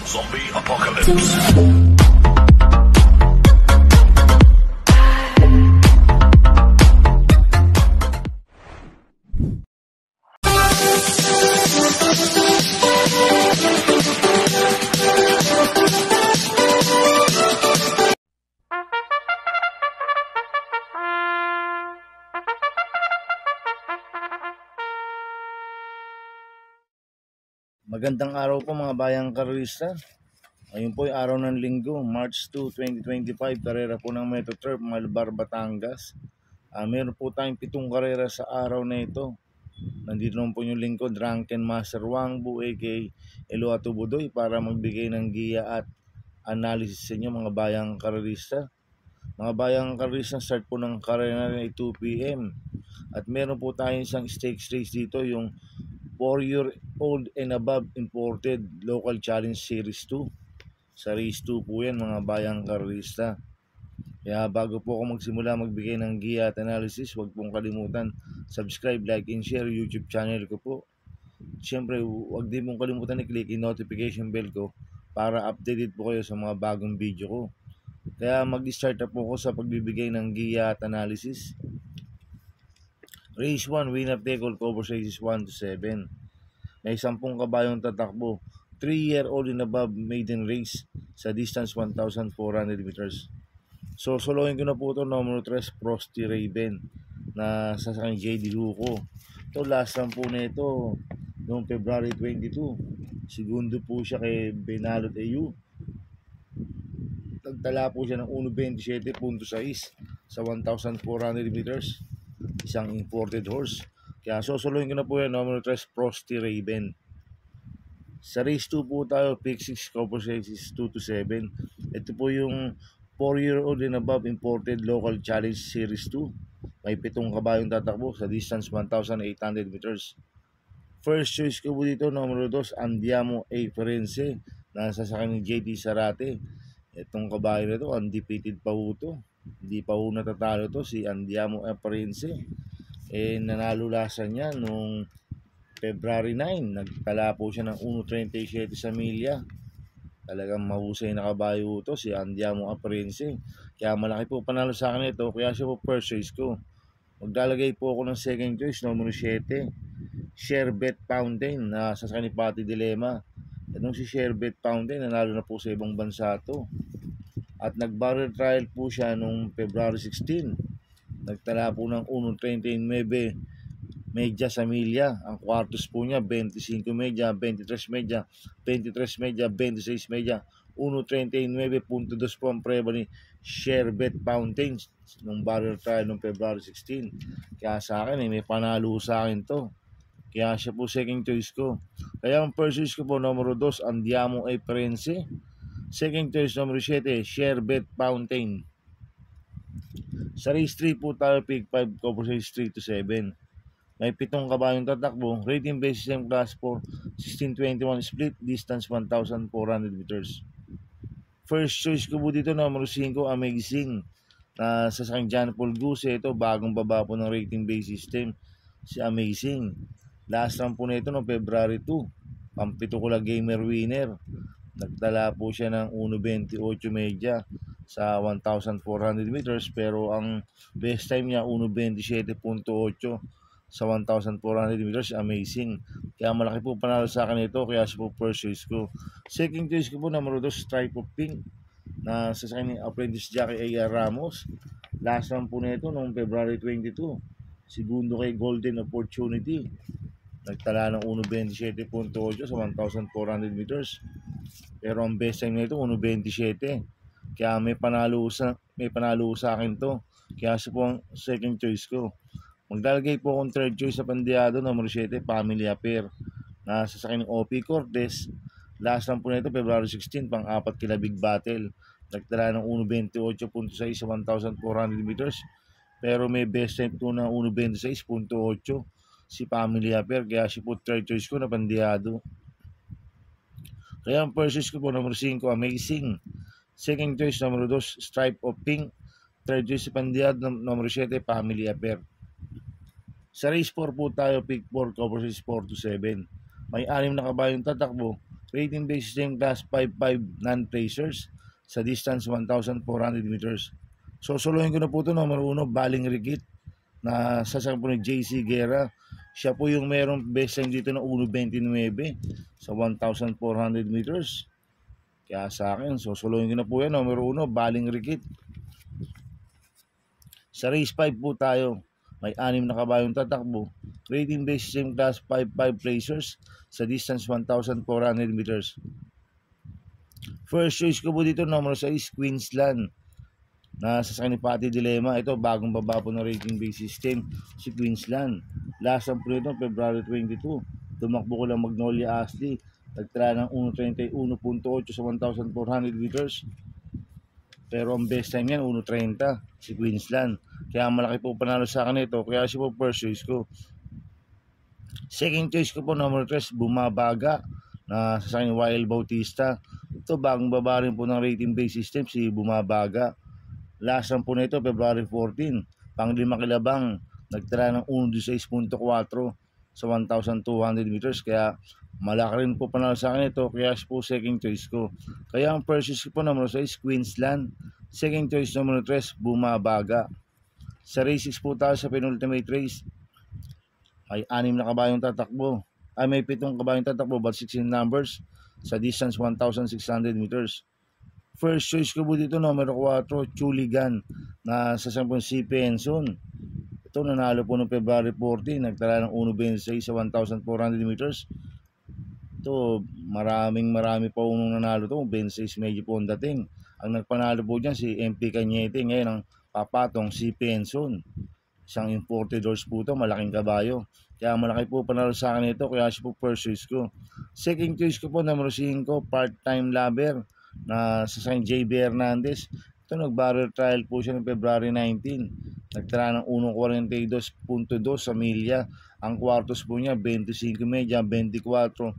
Zombie Apocalypse. Magandang araw po mga bayang karerista. Ngayon po ay araw ng linggo, March 2, 2025, karera po ng Metro Turf, Malbar, Batangas. Meron po tayong 7 karera sa araw na ito. Nandito naman po yung lingkod, Drunken Master Wangbu aka Eloato Budoy para magbigay ng giya at analysis sa inyo mga bayang karerista. Mga bayang karerista, start po ng karera na 2 PM. At meron po tayong isang stakes race dito, yung 4-year-old and above imported local challenge series 2. Sa race 2 po yan mga bayang karerista. Kaya bago po ako magsimula magbigay ng giya at analysis, huwag pong kalimutan subscribe, like, and share YouTube channel ko po. Siyempre huwag din pong kalimutan i-click yung notification bell ko para updated po kayo sa mga bagong video ko. Kaya mag-start na po ako sa pagbibigay ng giya at analysis. Race 1, winner take all, cover races 1 to 7. May 10 kabayong tatakbo. 3-year-old and above maiden race sa distance 1,400 meters. So solohin ko na po ito, numero 3, Frosty Raven na sasakang JD Huco. Ito last run po na ito noong February 22. Segundo po siya kay Benalot AU. Nagtala po siya ng 1.27.6 sa 1,400 meters. Isang imported horse. Kaya susuluhin ko na po yan, numero 3, Frosty Raven. Sa race 2 po tayo, pick 6, cover races 2 to 7. Ito po yung 4-year-old and above imported local challenge series 2. May 7 kabayong tatakbo sa distance 1,800 meters. First choice ko po dito, numero 2, Andiamo A. Ferense na sasakyan ni JT Sarate. Itong kabayo na ito, undefeated pa po ito. Hindi pa po natatalo to si Andiamo A. Ferense. Nanalo lasa niya nung February 9. Nagtala po siya ng 1.37 sa milya. Talagang mahusay na kabayo to si Andiamo A. Ferense. Kaya malaki po panalo sa akin ito. Kaya siya po first choice ko. Maglalagay po ako ng second choice, numero 7, Sherbet Fountain na sasakyan ni Pati Dilema. Itong si Sherbet Fountain nanalo na po sa ibang bansa to. At nag-barrel trial po siya nung February 16. Nagtala po ng 1.39 medya sa milya. Ang quartos po niya 25 medya, 23 medya, 23 medya, 26 medya, 1.39.2 po ang preba ni Sherbet Fountain nung barrel trial nung February 16. Kaya sa akin may panalo sa akin to. Kaya siya po second choice ko. Kaya ang first choice ko po, numero 2, Andiamo A. Ferense. Second choice, numero 7, Sherbet Fountain. Sa race 3 po tayo, pick 5, cover race 3 to 7. May 7 kabayong tatakbo. Rating basis M class 4, 1621 split, distance 1,400 meters. First choice ko po dito, numero 5, Amazing na sasakang John Paul Goose. Ito, bagong baba po ng rating base system, si Amazing. Last run po na ito noong February 2. Pampito ko lang gamer winner. Nagtala po siya ng 1.28 medya sa 1,400 meters. Pero ang best time niya 1.27.8 sa 1,400 meters. Amazing. Kaya malaki po panalo sa akin ito. Kaya siya po first choice ko. Second choice ko po, numero 2, Stripe of Pink na sasakyan ni Apprentice Jackie A.R. Ramos. Last run po na ito noong February 22. Segundo kay Golden Opportunity. Nagtala ng 1.27.8 sa 1,400 meters. Pero ang best time nito 1.27. Kaya may panalo sa akin to. Kaya siya po ang second choice ko. Maglalagay po akong third choice sa pandiyado, numero 7, Family Affair na sasakyan ng OP Cortez. Last run po nito February 16, pang-4 kila Big Battle. Nagtala ng 1.28.6 sa 1,400 meters. Pero may best time po na 1.26.8 si Family Affair. Kaya siya po third choice ko na pandiyado. Kaya ang first choice ko po, numero 5, Amazing. Second choice, numero 2, Stripe of Pink. Third choice si pandiyado, numero 7, Family Affair. Sa race 4 po tayo, pick 4, cover race 4 to 7. May 6 na kabayong tatakbo. Rating base system class 5.5 non-placers sa distance 1,400 meters. Sosolohin ko na po ito, number 1, Baling Rigit, na sasakyan po ni JC Guerra. Siya po yung merong best time dito na 1.29 sa 1,400 meters. Kaya sa akin, sosolohin ko na po yan, number 1, Baling Rigit. Sa race 5 po tayo, may 6 na kabayong tatakbo. Rating base system class 5.5 placers sa distance 1,400 meters. First choice ko po dito, number 6, Queensland, na sa ni Patty Dilemma. Ito, bagong baba po ng rating base system, si Queensland. Last time po nito, February 22. Tumakbo ko lang Magnolia Ashley. Nagtala ng 1.31.8 sa 1,400 meters. Pero ang best time yan, 1.30, si Queensland. Kaya malaki po panalo sa akin ito. Kaya siya po first choice ko. Second choice ko po, number 3, Bumabaga, na sa ni Wael Bautista. Ito, bagong baba rin po ng rating base system, si Bumabaga. Last time po nito, February 14. Pang-5 kilabang, nagtala ng 1.16.4 sa 1,200 meters. Kaya malaki rin po panalo sa akin ito. Kaya po second choice ko. Kaya ang first choice ko po, number 6, Queensland. Second choice, number 3, Bumabaga. Sa race 6 po tayo sa penultimate race. May 6 na kabayong tatakbo. May 7 kabayong tatakbo, but 16 numbers sa distance 1,600 meters. First choice ko po dito, number 4, Chuligan, na sa sampung si Penson. Ito, nanalo po noong February 14, nagtala ng 1.26 sa 1,400 meters. Ito, marami pa unong nanalo ito, 26 medyo po ang dating. Ang nagpanalo po dyan si MP Cañete, ngayon ang papatong si Penson. Isang imported horse po ito, malaking kabayo. Kaya malaki po panalo sa akin ito, kaya siya po first choice ko. Second choice ko po, number 5, Part-Time Lover, na sa San JB Hernandez. Ito, nag-barrel trial po siya noong February 19. Nagtala ng 1.42.2 sa milya. Ang kwartos po niya, 25 media, 24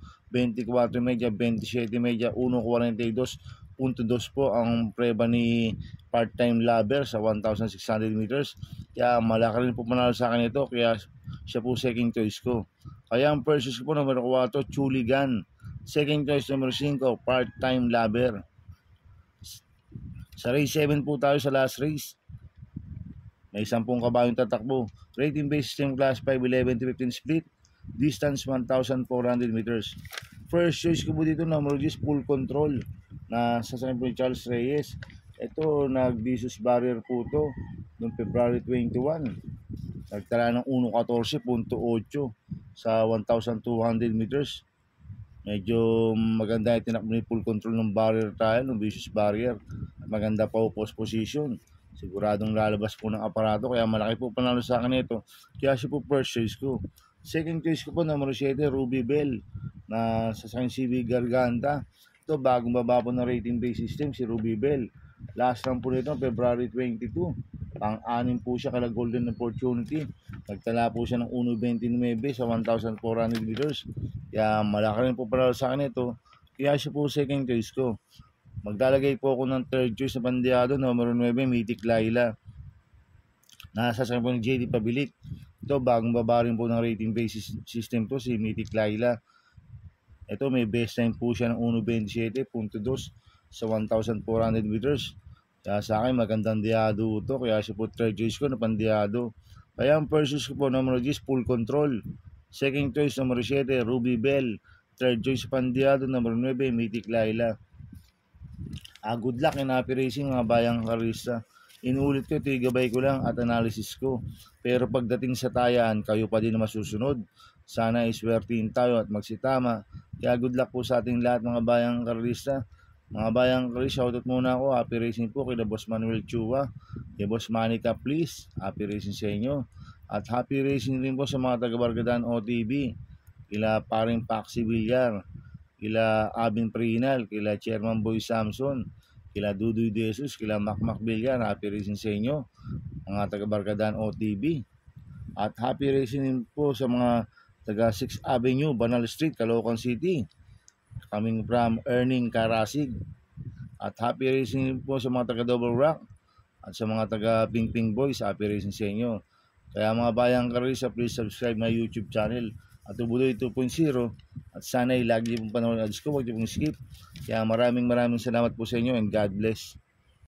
media, 27 media, 1.42.2 po ang preba ni Part-Time Lover sa 1,600 meters. Kaya malaki rin po panalo sa akin ito, kaya siya po second choice ko. Kaya ang first choice ko po, number 4, Chuligan. Second choice, number 5, Part-Time Lover. Sa race 7 po tayo, sa last race. May 10 kabayong tatakbo. Rating base system class 5, 11-15 split. Distance 1,400 meters. First choice ko po dito, number 10, Full Control, na sa po ni Charles Reyes. Ito, nag-vicious barrier po ito noong February 21. Nagtala ng 1.14.8 sa 1,200 meters. Medyo maganda yung tinakbo ni Full Control ng barrier trial, ng vicious barrier. Maganda pa po post position. Siguradong lalabas po ng aparato, kaya malaki po panalo sa akin ito. Kaya siya po first choice ko. Second choice ko po, number 7, Ruby Bell, na sa San CB Garganta. Ito, bagong baba po ng rating base system, si Ruby Bell. Last round po nito, February 22. Pang-anim po siya kala Golden Opportunity. Nagtala po siya ng 1.29 sa 1,400 meters. Kaya malaki rin po panalo sa akin ito. Kaya siya po second choice ko. Maglalagay po ako ng third choice na pandiado, number 9, Mythic Laila. Nasa sa po ni JD Pabilik. Ito, bagong baba rin po ng rating base system to, si Mythic Laila. Ito, may best time po siya ng 1.27.2 sa 1,400 meters. Kaya sa akin, magandang diado ito. Kaya siya po third choice ko na pandiado. Kaya ang first choice ko po, number 10, Full Control. Second choice, number 7, Ruby Bell. Third choice pandiado, number 9, Mythic Laila. Good luck in happy racing, mga bayang karista. Inulit ko, tigabay ko lang at analysis ko. Pero pagdating sa tayan, kayo pa din na masusunod. Sana iswertihin tayo at magsitama. Kaya good luck po sa ating lahat, mga bayang karista. Mga bayang karista, shoutout muna ako. Happy racing po kay Boss Manuel Chua, kay Boss Manica, please. Happy racing sa inyo. At happy racing rin po sa mga taga-Bargadaan OTB. Kila paring Paxi Villar, kila Abin Prinal, kila Chairman Boy Samson, kila Dudoy Jesus, kila Macmac Villar. Happy racing sa inyo, mga taga-Bargadaan OTB. At happy racing din po sa mga taga 6th Avenue, Banal Street, Caloocan City, coming from Erning Karasig. At happy racing din po sa mga taga Double Rock at sa mga taga Ping Ping Boys. Happy racing sa inyo. Kaya mga bayang karisa, please subscribe my YouTube channel at Tubuloy 2.0. At sana'y lagi pong panahon ng ads ko, huwag niyo pong skip. Kaya maraming salamat po sa inyo and God bless.